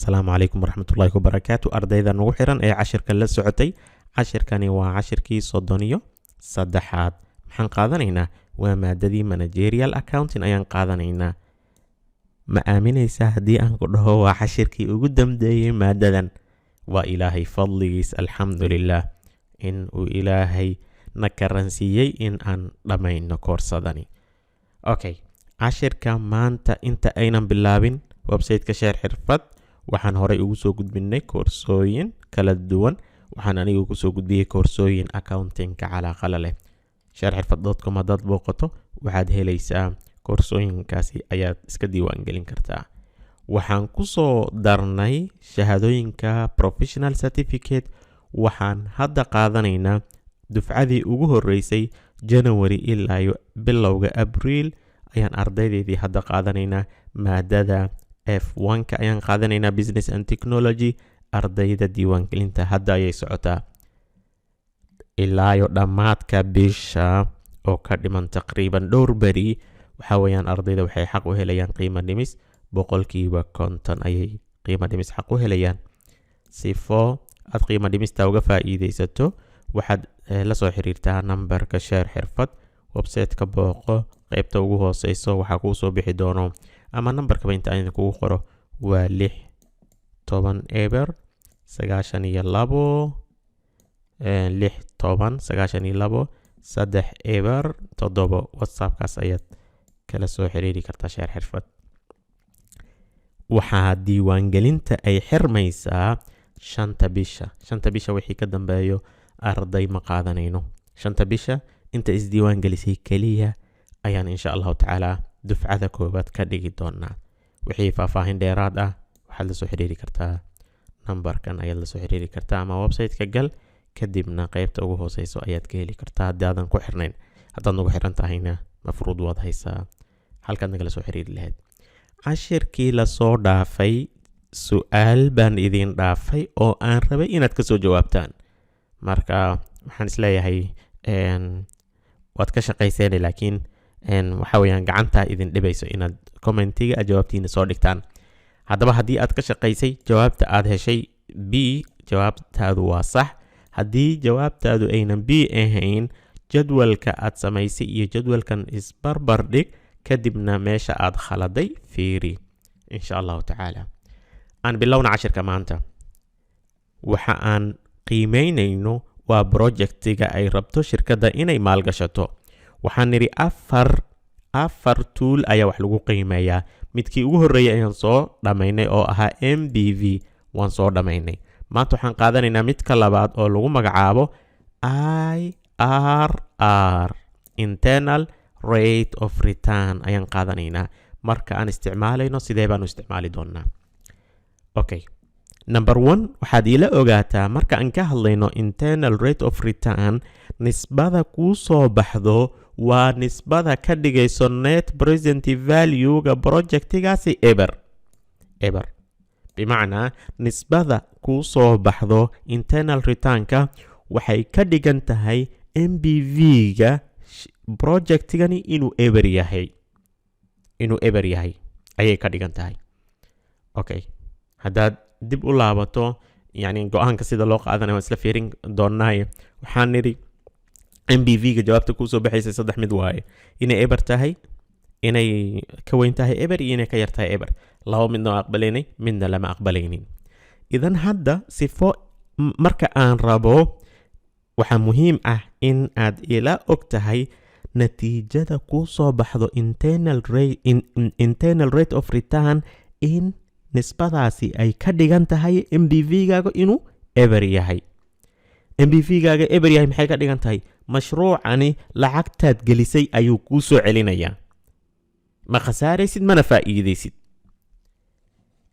السلام عليكم ورحمة الله وبركاته. أرديدا نوحرا أي عشر كلا سعتي عشر كاني وعشر كي صدنيو صدحات محن قادنينا وماددي managerial accounting أيان قادنينا ما آمنيسا هدي أنقل هو عشر كي وقدم دي ماددا وإلهي فضليس الحمد لله إن وإلهي نكرنسيي إن أن لمين نكور صدني أوكي عشر كمانتا انت أينا باللابين وebsite كشير حرفت waxaan horay ugu soo gudbinay koorsooyin kala duwan waxaan anigu ku soo gudbiyay koorsooyin accounting ka calaaqa leh sharxirfad.com haddaad booqato waxaad helaysaa koorsooyinkaasi ayaad iska diiwaan gelin kartaa waxaan ku soo darnay shahaadooyinka professional certificate waxaan hadda qaadanaynaa dufcadii ugu horeysay January ilaa bilowga April ayaan ardaydeedii hadda qaadanaynaa maadada F1 ka ayaan qaadanaynaa business and technology ardayda diiwaan gelinta hadda ayay socotaa ilaa dhamaadka bisha oo ka dhiman taqriiban dhowr bari waxa weeyaan ardayda waxay xaq u helayaan qiimo dhimis 50% ayay qiimo dhimis xaq u helayaan sifo aad qiimo dhimista uga faa'iideysato waxaad la soo xiriirtaa numberka share xirfad website-ka booqo qaybta ugu hooseyso waxa ku soo bixi doono ama numberka inta aan kugu qoro waa 6 eber 92 3 eber 7 whatsappkaas ayaad kala soo xiriiri kartaa share xirfad waxaa diiwaan gelinta ay xirmaysaa 5 bisha wixii ka dambeeyo arday ma qaadanayno 5 bisha inta is diiwaan gelisay kaliya ayaan insha Allah taala dufcada koobaad ka dhigi doonaa wixii faahfaahin dheeraad ah waxaad la soo xiriiri kartaa numberkan ayaad la soo xiriiri kartaa ama website-ka gal kadibna qaybta ugu hooseyso ayaad ka heli kartaa haddii aadan ku xirnayn haddaad nagu xiran tahayna mafruud waad haysaa halkaad nagala soo xiriiri lahayd cashirkii la soo dhaafay su'aal baan idin dhaafay oo aan rabay inaad ka soo jawaabtaan marka waxaan isleeyahay waad ka shaqayseen laakiin waxa weeyaan gacanta idin dhibayso inaad commentiga jawaabtiina soo dhigtaan haddaba haddii aad ka shaqaysay jawaabta aad heshay B jawaabtaadu waa sax haddii jawaabtaadu aynan B ahayn jadwalka aad samaysay iyo jadwalkan isbarbar dhig kadibna meesha aad khaladay fiiri insha Allah taala aan bilowna cashirka maanta waxa aan qiimeynayno waa projectiga ay rabto shirkadda inay maalgashato waxaan niri afar tool ayaa wax lagu qiimeeyaa midkii ugu horeeyay ayaan soo dhamaynay oo ahaa MBV waan soo dhamaynay maanta waxaan qaadanaynaa midka labaad oo lagu magacaabo IRR internal rate of return ayaan qaadanaynaa marka aan isticmaalayno sidee baan u isticmaali doonaa okay number 1 waxaad ila ogaataa marka aan ka hadlayno internal rate of return nisbada ku soo baxdo waa nisbada ka dhigayso net present value ga projectigaasi eber bimacnaa nisbada ku soo baxdo internal return ka waxay ka dhigan tahay MBV ga projectigani inuu eber yahay ayay ka dhigan tahay okay haddaad dib u laabato yani go'aanka sida loo qaadanayo isla fiirin doonaa waxaan niri MBV ga jawaabta ku soo baxaysa saddex mid waaye inay eber tahay inay ka weyn tahay eber iyo inay ka yar tahay eber laba midna aqbalaynay midna lama aqbalaynin idan hadda sifo marka aan rabo waxa muhiim ah in aad ila og tahay natiijada ku soo baxdo internal rate of return in nisbadaasi ay ka dhigan tahay MBV gaaga inuu eber yahay MBV gaaga eber yahay maxay ka dhigan tahay mashruucani lacagtaad gelisay ayuu ku soo celinayaa ma khasaaraysid mana faa'iideysid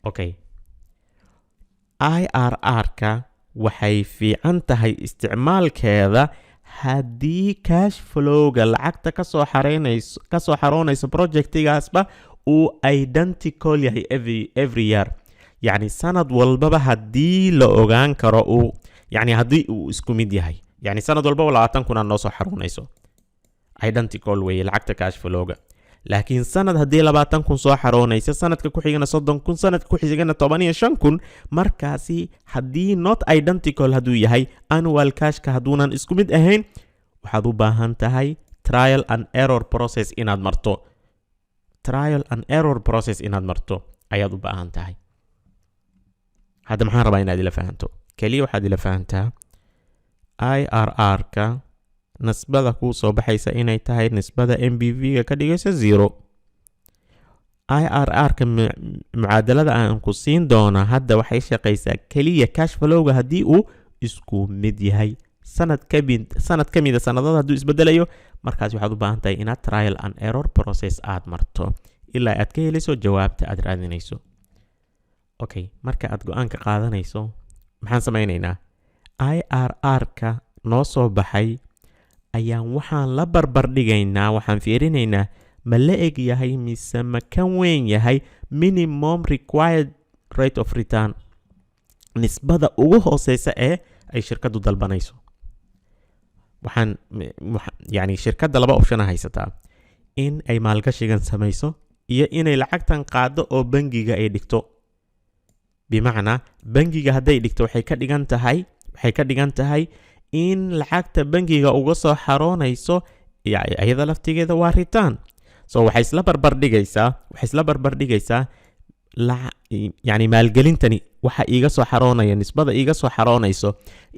okay IRR ka waxay fiican tahay isticmaalkeeda haddii cash flow-ga lacagta ka soo xaroonayso projectigaasba uu identical yahay every year yani sanad walbaba haddii la ogaan karo uu yani haddii uu isku mid yahay yani sanad walbaba 20,000 noo soo xaroonayso identical way lacagta cash flow-ga laakiin sanad haddii 20,000 soo xaroonaysa sanadka ku xigana 30,000 sanadka ku xigana 15,000 markaasi haddii not identical hadduu yahay annual cashka hadduunan isku mid ahayn waxaad u baahan tahay trial and error process inaad marto ayaad u baahan tahay. hadda maxaan rabaa inaad ila fahanto kaliya waxaad ila fahantaa IRR-ka nisbada kuu soo baxaysa inay tahay nisbada MBV-ga ka dhigaysa 0. IRR-ka mucaadalada aan ku siin doona hadda waxay shaqaysaa kaliya cash flow-ga haddii uu isku mid yahay sanad ka mid sanadada hadduu isbedelayo markaas waxaad u baahan tahay inaad trial and error process aad marto ilaa aad ka helayso jawaabta aad raadinayso. okay marka aad go'aanka qaadanayso maxaan samaynaynaa IRR-ka noo soo baxay ayaan waxaan la barbar dhigaynaa waxaan fiirinaynaa ma la eg yahay mise ma ka weyn yahay minimum required rate of return nisbada ugu hooseysa ee ay shirkadu dalbanayso. yani shirkadda 2 option haysataa in ay maalgashigan samayso iyo inay lacagtan qaado oo bangiga ay dhigto. bimacnaa bangiga hadday dhigto waxay ka dhigan tahay in lacagta bangiga uga soo xaroonayso iyada laftigeeda waa return. so waxay isla barbar dhigaysaa yani maalgelintani waxa iiga soo xaroonaya nisbada iiga soo xaroonayso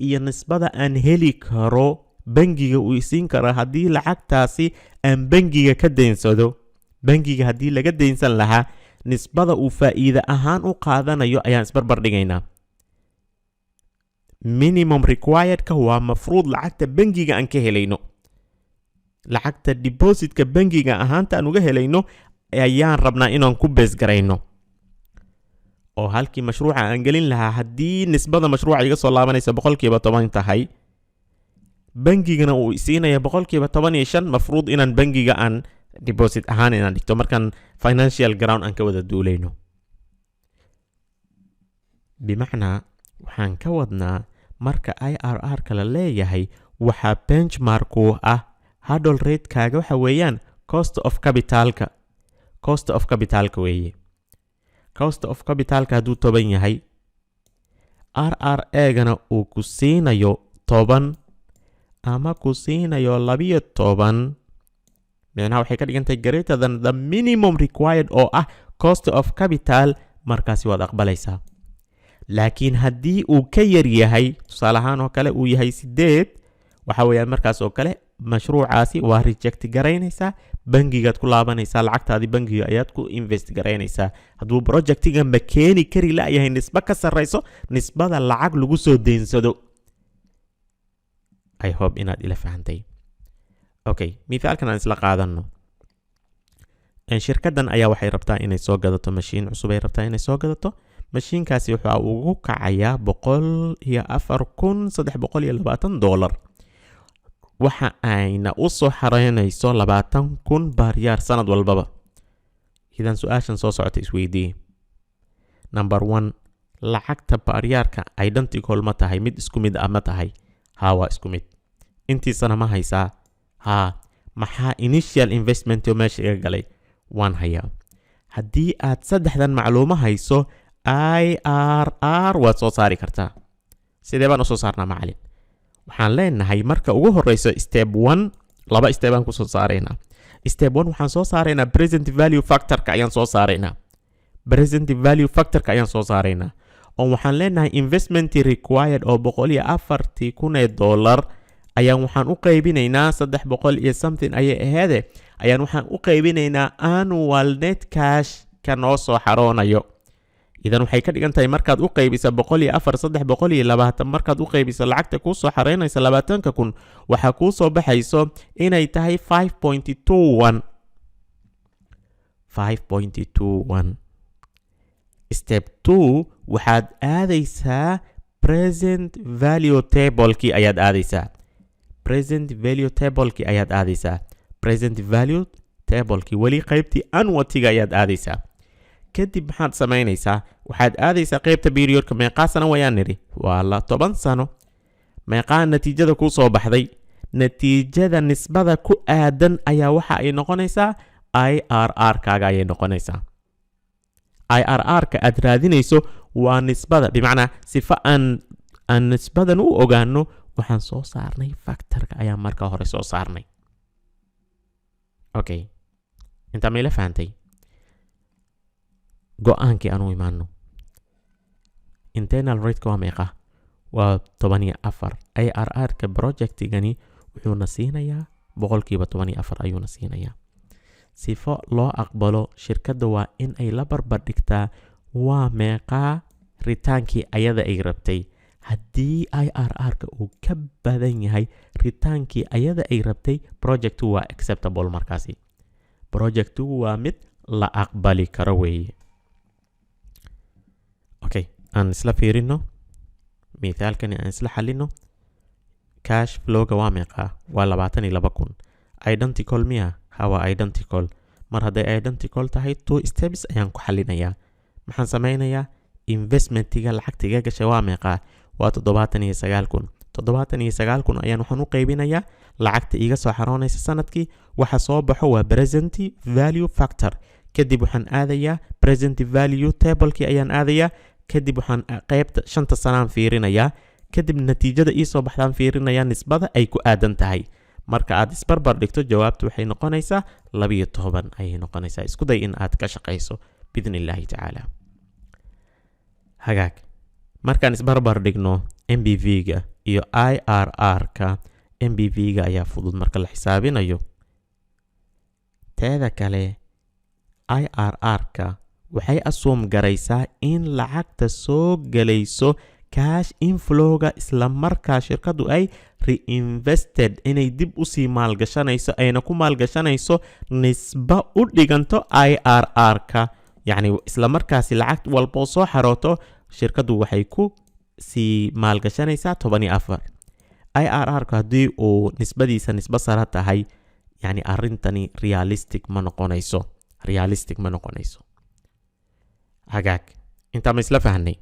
iyo nisbada aan heli karo bangiga uu isiin kara haddii lacagtaasi aan bangiga ka daynsado. bangiga haddii laga daynsan lahaa nisbada uu faa'iido ahaan u qaadanayo ayaan isbarbar dhigaynaa. minimum required-ka waa mafruud lacagta bangiga aan ka helayno. lacagta depositka bangiga ahaanta aan uga helayno ayaan rabnaa inaan ku bees garayno. oo halkii mashruuca aan gelin lahaa haddii nisbada mashruuca iga soo laabanaysa 10% tahay bangigana uu isiinaya 15% mafruud inaan bangiga aan deposit ahaan inaan dhigto markaan financial ground aan ka wada duulayno. bimacnaa waxaan ka wadnaa marka IRR-ka la leeyahay waxaa benchmarku ah hurdle rate-kaaga waxa weeyaan cost of capital-ka weeye. cost of capital-ka hadduu 10 yahay RRA-gana uu ku siinayo 10 ama ku siinayo 12 macnaha waxay ka dhigantahay greater than the minimum required oo ah cost of capital markaasi waad aqbalaysaa. laakiin haddii uu ka yar yahay tusaale ahaan oo kale uu yahay 8 waxa weeyaan markaas oo kale mashruucaasi waa reject garaynaysaa bangigaad ku laabanaysaa lacagtaadii bangiga ayaad ku invest garaynaysaa. hadduu projectiga ma keeni kari la'yahay nisba ka sarrayso nisbada lacag lagu soo daynsado. I hope inaad ila fahantay. okay mithaalkan aan isla qaadano shirkaddan ayaa waxay rabtaa inay soo gadato mashiin cusub ay rabtaa inay soo gadato mashiinkaasi waxa uu kacayaa $104,320 waxa ayna u soo xareynayso 20,000 baaryaar sanad walbaba. idan su'aashan soo socota isweydii number 1 lacagta baaryaarka identical ma tahay mid isku mid ah ma tahay haa waa isku mid intiisana ma haysaa haa maxaa initial investment oo meesha iga galay waan hayaa. haddii aad saddexdan macluumo hayso IRR waad soo saari kartaa. sidee baan u soo saarnaa macallin waxaan leenahay marka ugu horeyso step 1 laba step aan ku soo saaraynaa. step 1 waxaan soo saaraynaa present value factor-ka ayaan soo saaraynaa oo waxaan leenahay investment required oo $140,000 ayaan waxaan u qaybinaynaa 300 iyo something ayay ahaade ayaan waxaan u qaybinaynaa annual net cash ka noo soo xaroonayo. idan waxay ka dhigan tahay markaad u qaybisa 320 markaad u qaybisa lacagta kuu soo xareynaysa 20,000 waxaa kuu soo baxayso inay tahay 5.21. step 2 waxaad aadaysaa present value table-kii ayaad aadaysaa. present value table-kii weli qaybtii annuity-ga ayaad aadaysaa. kadib maxaad samaynaysaa waxaad aadaysaa qaybta period-ka meeqa sano wayaan niri waa 10 sano. meeqa natiijada ku soo baxday natiijada nisbada ku aadan ayaa waxa ay noqonaysaa IRR kaaga ayay noqonaysaa. IRR ka aad raadinayso waa nisbada, bimacnaa sifa aan nisbadan u ogaano waxaan soo saarnay factorka ayaan marka hore soo saarnay. Okay, inta meela fahantay go'aankii aan u imaano. Internal rate waa meeqa? waa 14. IRR ka projectigani wuxuu na siinayaa 14% ayuu na siinayaa. sifo loo aqbalo shirkadda waa in ay la barbar dhigtaa waa meeqa ritaankii ayada ay rabtay. haddii IRR ka uu ka badan yahay ritaankii ayada ay rabtay, projectu waa acceptable markaasi. projectu waa mid la aqbali karo weeye. Okay, aan isla fiirino mithaalkani, aan isla xalino. cash flow-ga waa meeqa? waa 22,000. identical miya? waa identical. mar hadday identical tahay 2 steps ayaan ku xalinayaa. maxaan samaynayaa? investmentiga lacagtiga gashay waa meeqa? waa 79,000. 79,000 ayaan waxaan u qaybinayaa lacagta iga soo xaroonaysa sanadkii. waxa soo baxo waa present value factor. kadib waxaan aadayaa present value table-kii ayaan aadayaa. kadib waxaan qaybta 5 sanaan fiirinayaa. kadib natiijada ii soo baxdaan fiirinayaa nisbada ay ku aadan tahay. marka aad isbarbar dhigto jawaabtu waxay noqonaysaa 12 ayay noqonaysaa. isku day in aad ka shaqayso biidhnillaahi tacaala. hagaag, markaan isbarbar dhigno MBV-ga iyo IRR-ka, MBV-ga ayaa fudud marka la xisaabinayo. teeda kale IRR-ka waxay assume garaysaa in lacagta soo galayso cash inflow-ga isla markaa shirkadu ay reinvested, inay dib u sii maalgashanayso, ayna ku maalgashanayso nisba u dhiganto IRR-ka. yacni isla markaasi lacag walbo soo xarooto shirkadu waxay ku sii maalgashanaysaa 14. IRR-ka haddii uu nisbadiisa nisba sare tahay, yacni arrintani realistic ma noqonayso. hagaag, intaa ma isla fahnay?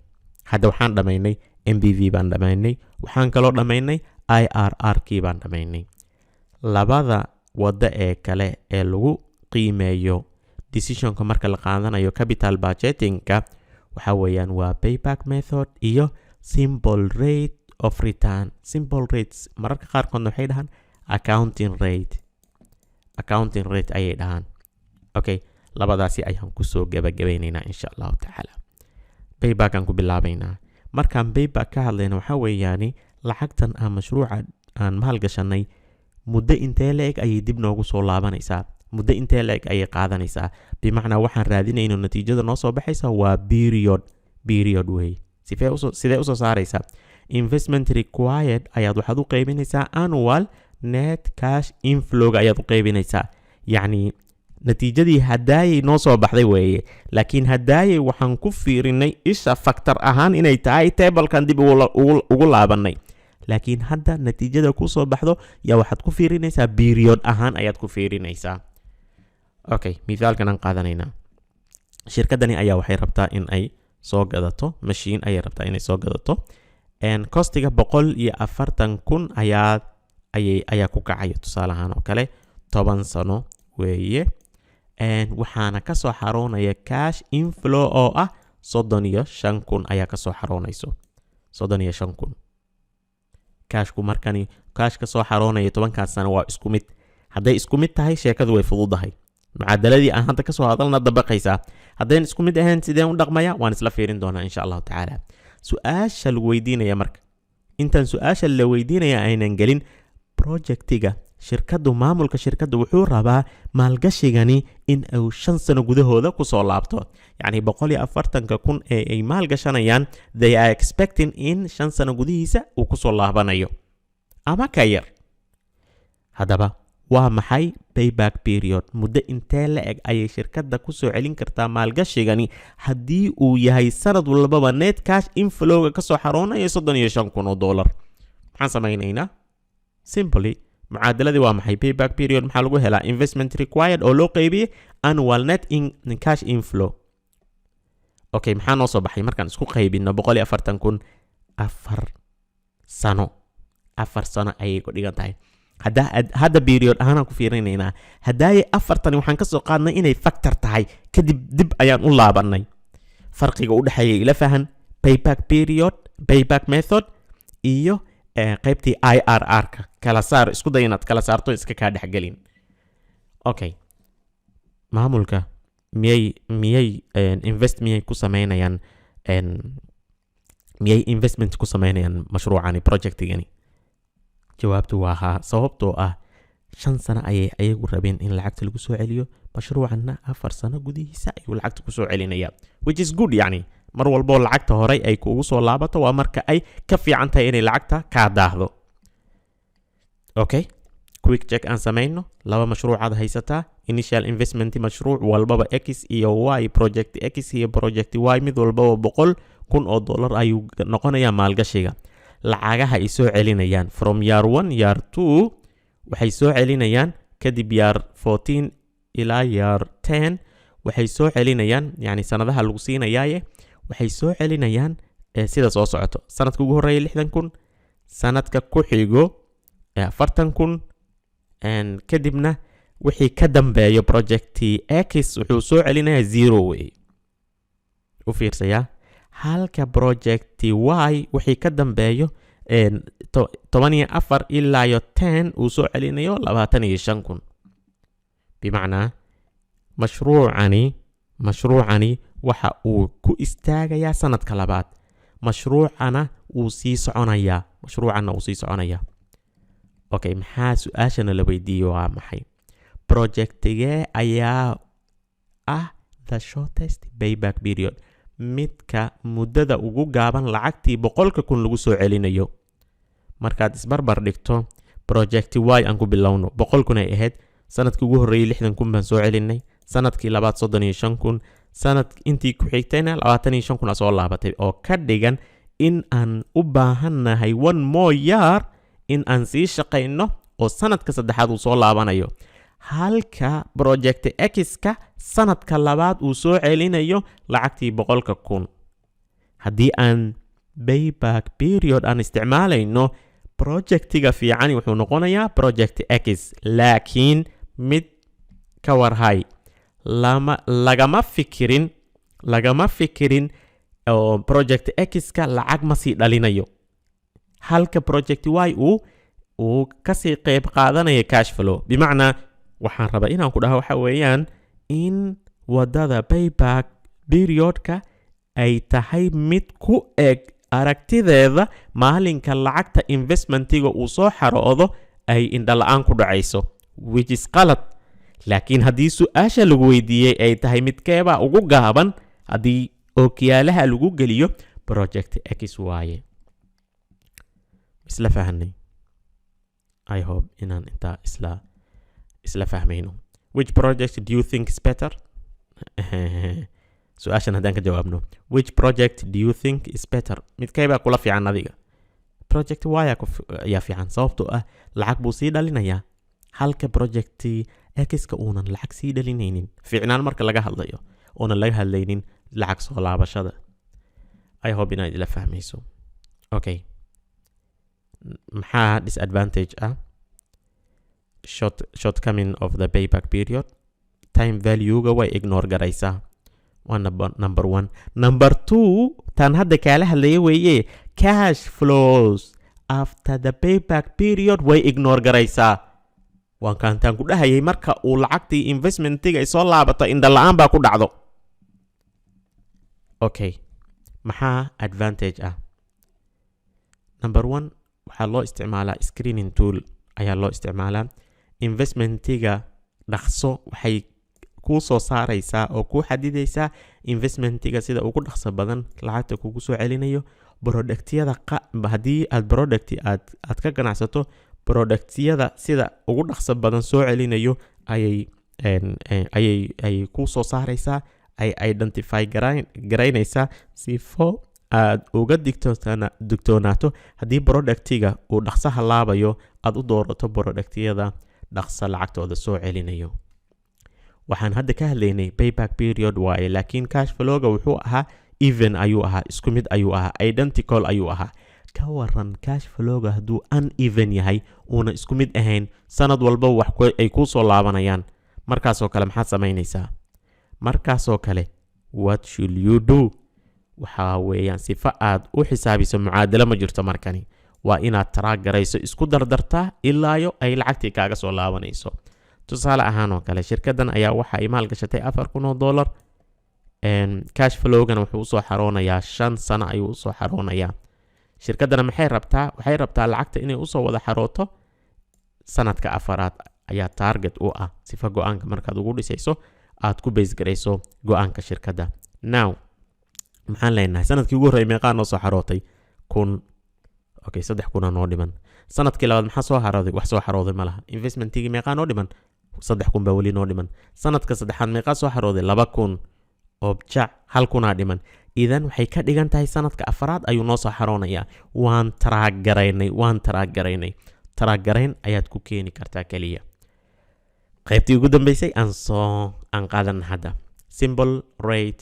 hadda waxaan dhamaynay MBV baan dhamaynay, waxaan kaloo dhamaynay IRR-kii baan dhamaynay. labada waddo ee kale ee lagu qiimeeyo decisionka marka la qaadanayo capital budgeting-ka waxa weeyaan waa payback method iyo simple rate of return. simple rates mararka qaarkoodna waxay dhahaan accounting rate ayay dhahaan. okay, labadaasi ayaan kusoo gabagabaynaynaa insha allahu tacaala. payback aan ku bilaabaynaa. markaan payback ka hadlayna waxa weeyaani lacagtan aan mashruuca aan maalgashanay muddo intee la-eg ayay dib noogu soo laabanaysaa, muddo intee la-eg ayay qaadanaysaa. bimacnaa waxaan raadinayno natiijada noo soo baxaysa waa period way. sidee usoo saaraysaa? investment required ayaad waxaad u qaybinaysaa annual net cash inflow-ga ayaad u qaybinaysaa. yacni natiijadii hadaayay noo soo baxday weeye, laakiin hadaayay waxaan ku fiirinay isha factor ahaan inay tahay table-kan dib ugu laabanay. laakiin hadda natiijada ku soo baxdo yaa waxaad ku fiirinaysaa period ahaan ayaad ku fiirinaysaa. okay, mithaalkan aan qaadanaynaa. shirkadani ayaa waxay rabtaa in ay soo gadato machine, ayay rabtaa inay soo gadato. costiga 140,000 ayaa ku kacaya. tusaale ahaan oo kale 10 sano weeye. waxaana ka soo xaroonaya cash inflow oo ah 35,000 ayaa ka soo xaroonayso. 35,000 cashku markani cash ka soo xaroonaya 10kaas sano waa isku mid. hadday isku mid tahay sheekadu way fududahay. mucaadaladii aan hadda ka soo hadalna dabaqaysaa. haddayn isku mid ahayn sideen u dhaqmaya waan isla fiirin doonaa insha allahu tacaala. su-aasha la weydiinaya marka, intaan su-aasha la weydiinaya aynan gelin, projectiga shirkadu, maamulka shirkadu wuxuu rabaa maalgashigani in uu 5 sano gudahooda kusoo laabto. yacni 140,000 ee ay maalgashanayaan, they are expecting in 5 sano gudihiisa uu kusoo laabanayo ama ka yar. haddaba waa maxay payback period? muddo intee la eg ayay shirkadda kusoo celin kartaa maalgashigani haddii uu yahay sanad walbaba net cash inflow-ga kasoo xaroonayo $35,000? maxaan samaynaynaa? simply mucaadaladii waa maxay? payback period maxaa lagu helaa? investment required oo loo qaybiyey annual net cash inflow. okay, maxaa noo soo baxay markaan isku qaybino 140,000? 4 sano ayay ku dhigan tahay. hadda period ahaan ku fiirinaynaa hadday afartani waxaan ka soo qaadnay inay factor tahay kadib dib ayaan u laabanay farqiga u dhaxeeya ila fahan payback method iyo qaybtii IRR-ka kala saar isku day inaad kala saarto iska kaa dhexgelin okay maamulka miyay investment ku sameynayaan mashruucani projectigani jawaabtu waa haa sababtoo ah 5 sano ayay ayagu rabeen in lacagta lagu soo celiyo mashruucanna 4 sano gudihiisa ayuu lacagta ku soo celinaya which is good yani mar walbo lacagta horay ay kuugu soo laabato waa marka ay ka fiican tahay inay lacagta ka daahdo okay quick check aan sameeyno laba mashruucaad haysataa initial investment mashruuc walbaba x iyo y project x iyo project y mid walbaba $100,000 ayuu noqonayaa maalgashiga lacagaha ay soo celinayaan from year 1 year 2 waxay soo celinayaan kadib year 14 ilaa year 10 waxay soo celinayaan yani sanadaha lagu siinayaaye waxay soo celinayaan sida soo socoto sanadka ugu horeeya 60,000 sanadka ku xigo 40,000 kadibna wixii ka dambeeyo projecti x wuxuu soo celinayaa 0 way u fiirsaya halka projecti y wixii ka dambeeyo 14 ilaa 10 uu soo celinayo 25,000 bimacnaa mashruucani waxa uu ku istaagayaa sanadka labaad mashruucana uu sii soconayaa okay maxaa su'aashana la weydiiyo waa maxay projectige ayaa the shortest payback period midka muddada ugu gaaban lacagtii 100,000 lagu soo celinayo markaad isbarbar dhigto project y aan ku bilowno 100,000 ay ahayd sanadkii ugu horeeyay 60,000 baan soo celinay sanadkii labaad 35,000 sanad intii ku xigtayna 25,000 soo laabatay oo ka dhigan in aan u baahannahay 1 more year in aan sii shaqayno oo sanadka saddexaad uu soo laabanayo halka project x-ka sanadka labaad uu soo celinayo lacagtii 100,000 haddii aan payback period aan isticmaalayno projectiga fiican wuxuu noqonayaa project x laakiin mid ka warhay lagama fikirin oo project x-ka lacag ma sii dhalinayo halka project y uu kasii qayb qaadanaya cash flow bimacnaa waxaan rabaa inaan ku dhaho waxa weeyaan in wadada payback periodka ay tahay mid ku eg aragtideeda maalinka lacagta investmentiga uu soo xaroodo ay indhala'aan ku dhacayso which is qalad laakiin haddii su'aasha lagu weydiiyey ay tahay midkeeba ugu gaaban haddii ookiyaalaha lagu geliyo project x waaye isla fahanay I hope inaan intaa isla fahmayno which project do you think is better su'aashan haddaan ka jawaabno which project do you think is better midkeeba kula fiican adiga project y ayaa fiican sababtoo ah lacag buu sii dhalinayaa halka projecti x-ka uunan lacag sii dhalinaynin fiicnaan marka laga hadlayo oonan laga hadlaynin lacag soo laabashada I hope inaad ila fahmayso okay maxaa disadvantage shortcoming of the payback period time value-ga way ignore garaysaa waa number 1 number 2 tan hadda kaala hadlaya weeye cash flows after the payback period way ignore garaysaa waan kaantaan ku dhahayay marka uu lacagtii investmentiga ay soo laabato indhala'aan baa ku dhacdo okay maxaa advantage number 1 waxaa loo isticmaalaa screening tool ayaa loo isticmaalaa investmentiga dhaqso waxay kuu soo saaraysaa oo kuu xadidaysaa investmentiga sida ugu dhaqso badan lacagta kugu soo celinayo productyada haddii aad product aad ka ganacsato productyada sida ugu dhaqso badan soo celinayo ayay kuu soo saaraysaa ay identify garaynaysaa sifo aad uga digtoonaato haddii productiga uu dhaqsaha laabayo aad u doorato productyada dhaqso lacagtooda soo celinayo waxaan hadda ka hadlaynay payback period waaye laakiin cash flow-ga wuxuu ahaa even ayuu ahaa isku mid ayuu ahaa identical ayuu ahaa ka waran cash flowga hadduu uneven yahay uuna isku mid ahayn sanad walba wax ay ku soo laabanayaan markaasoo kale maxaad samaynaysaa markaasoo kale what should you do waxa weeyaan sifa aad u xisaabiso mucaadalo ma jirto markani waa inaad taraag garayso isku dardartaa ilaayo ay lacagtii kaaga soo laabanayso tusaale ahaan oo kale shirkadan ayaa waxa ay maal gashatay $4,000 cash flowgan wuxuu soo xaroonayaa 5 sano ayuu soo xaroonayaa shirkadana waxay rabtaa lacagta inay usoo wada xarooto sanadka afaraad ayaa target u ah sifa go'aanka markaad ugu dhisayso aad ku base garayso go'aanka shirkadda now maxaan leenahay sanadkii ugu horreeyay meeqa noo soo xarootay 1,000 okay 3,000 noo dhiman sanadkii labaad maxaa soo xarooday wax soo xarooday ma laha investmentigii meeqa noo dhiman 3,000 baa wali noo dhiman sanadka saddexaad meeqa soo xarooday 2,000 objac 1,000 dhiman idan waxay ka dhigan tahay sanadka afaraad ayuu noo soo xaroonayaa waan taraagaraynay taraagarayn ayaad ku keeni kartaa kaliya qaybtii ugu dambeysay aan qaadan hadda simple rate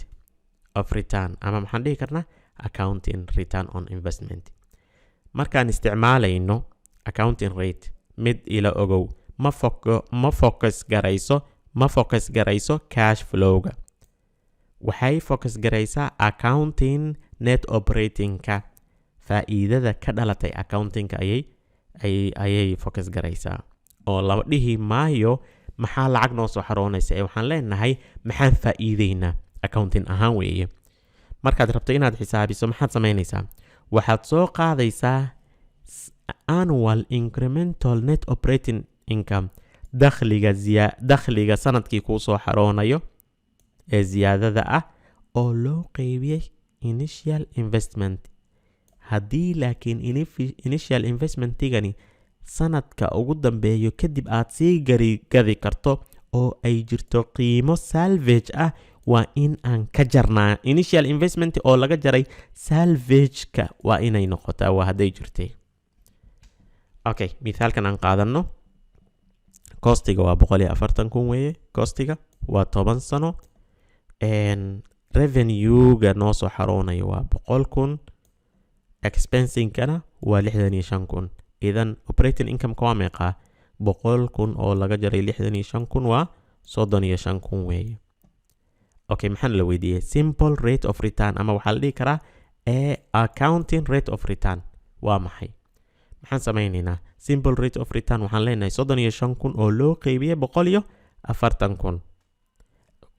of return ama maxaan dhihi karnaa accounting return on investment markaan isticmaalayno accounting rate mid ila ogow ma focus garayso cash flowga waxay focus garaysaa accounting net operatingka faa'iidada ka dhalatay accountingka ayay focus garaysaa oo laba dhihi maayo maxaa lacag noo soo xaroonaysa waxaan leenahay maxaan faa'iideynaa accounting ahaan weeye markaad rabto inaad xisaabiso maxaad samaynaysaa waxaad soo qaadaysaa annual incremental net operating income dakhliga sanadkii kuu soo xaroonayo ee ziyaadada ah oo loo qaybiyay initial investment haddii laakiin initial investmentigani sanadka ugu dambeeyo kadib aad sii gadi karto oo ay jirto qiimo salvage ah waa in aan ka jarnaa initial investment oo laga jaray salvage-ka waa inay noqotaa waa hadday jirtay okay mithaalkan aan qaadano costiga waa 140,000 weeye costiga waa 10 sano revenue-ga noo soo xaroonayo waa 100,000 expensing-kana waa 65,000 idan operating income-ka waa meeqa 100,000 oo laga jaray 65,000 waa 35,000 weeye okay maxaan la weydiiyay simple rate of return ama waxaa la dhihi karaa accounting rate of return waa maxay maxaan samaynaynaa simple rate of return waxaan leenahay 35,000 oo loo qaybiyay 140,000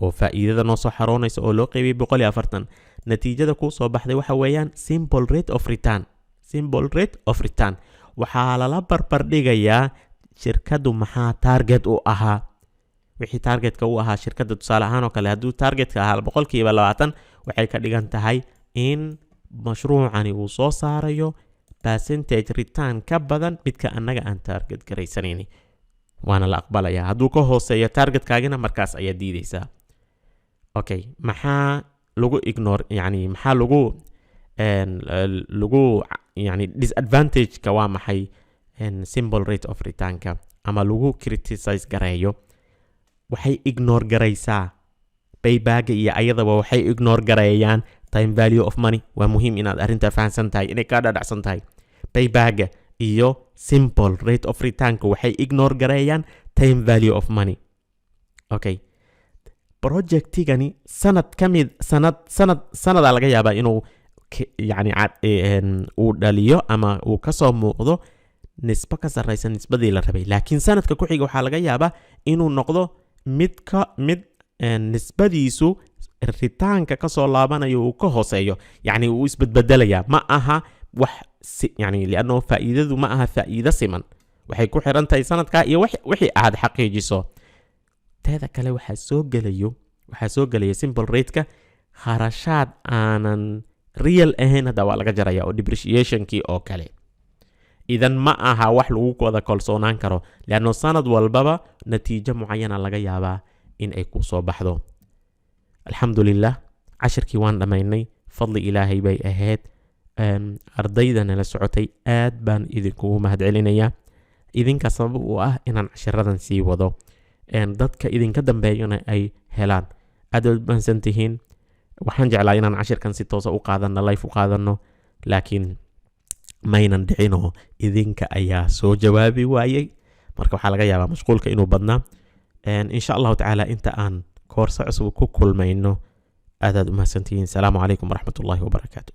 oo faa'iidada noo soo xaroonaysa oo loo qaybiyay 140 natiijada ku soo baxday waxa weeyaan simple rate of return waxaa lala barbar dhigayaa shirkadu maxaa target u ahaa wixii targetka u ahaa shirkadda tusaale ahaan oo kale hadduu targetka ahaa 20% waxay ka dhigan tahay in mashruucani uu soo saarayo percentage return ka badan midka annaga aan target garaysanayni waana la aqbalayaa hadduu ka hooseeyo targetkaagina markaas ayaa diidaysaa okay maxaa lagu ignore yani maxaa lagu yani disadvantage-ka waa maxay simple rate of return-ka ama lagu criticize gareeyo waxay ignore garaysaa payback iyo ayadaba waxay ignore gareeyaan time value of money waa muhiim inaad arrinta fahansan tahay inay ka dhadhacsan tahay payback iyo simple rate of return-ka waxay ignore gareeyaan time value of money okay projectigani sanada laga yaabaa inuu yani uu dhaliyo ama uu kasoo muuqdo nisbo ka sarreysa nisbadii la rabay laakiin sanadka ku xiga waxaa laga yaabaa inuu noqdo mid nisbadiisu ritaanka kasoo laabanayo uu ka hooseeyo yani uu isbedbedelayaa ma aha wax yani lianno faa'iidadu ma aha faa'iido siman waxay ku xiran tahay sanadka iyo wixii aad xaqiijiso teeda kale waxaa soo gelaya simple rate-ka kharashaad aanan real ahayn hadda waa laga jaraya oo depreciation-kii oo kale idan ma aha wax lagu wada kalsoonaan karo lianno sanad walbaba natiijo mucayana laga yaabaa in ay ku soo baxdo alxamdulilah cashirkii waan dhammaynay fadli ilaahay bay ahayd ardaydana la socotay aad baan idinkugu mahadcelinayaa idinka sabab u ah inaan cashiradan sii wado dadka idinka dambeeyana ay helaan aad mahadsan tihiin waxaan jeclaa inaan cashirkan si toosa u qaadano live u qaadano laakiin maynan dhicinoo idinka ayaa soo jawaabi waayey marka waxaa laga yaabaa mashquulka inuu badnaa insha allahu tacaala inta aan koorso cusub ku kulmayno aadaad umahadsantihiin. salaamu calaykum waraxmatullaahi wabarakaatu.